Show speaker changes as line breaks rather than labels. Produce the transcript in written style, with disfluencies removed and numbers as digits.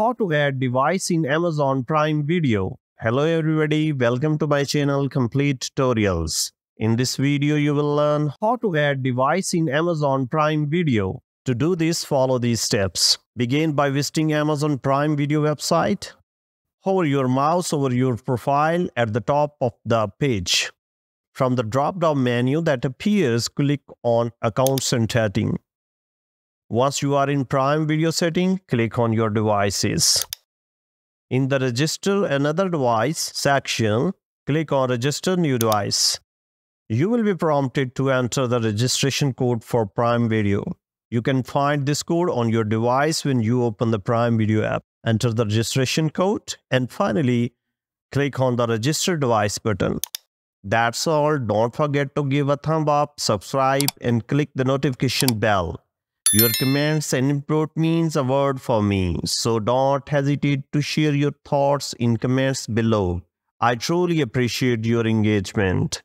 how to add device in Amazon Prime Video. Hello everybody, welcome to my channel Complete Tutorials. In this video, you will learn how to add device in Amazon Prime Video. To do this, follow these steps. Begin by visiting Amazon Prime Video website. Hover your mouse over your profile at the top of the page. From the drop-down menu that appears, click on Accounts and Setting. Once you are in Prime Video setting, click on your devices. In the Register Another Device section, click on Register New Device. You will be prompted to enter the registration code for Prime Video. You can find this code on your device when you open the Prime Video app. Enter the registration code and finally, click on the Register Device button. That's all. Don't forget to give a thumb up, subscribe, and click the notification bell. Your comments and input means a word for me, so don't hesitate to share your thoughts in comments below. I truly appreciate your engagement.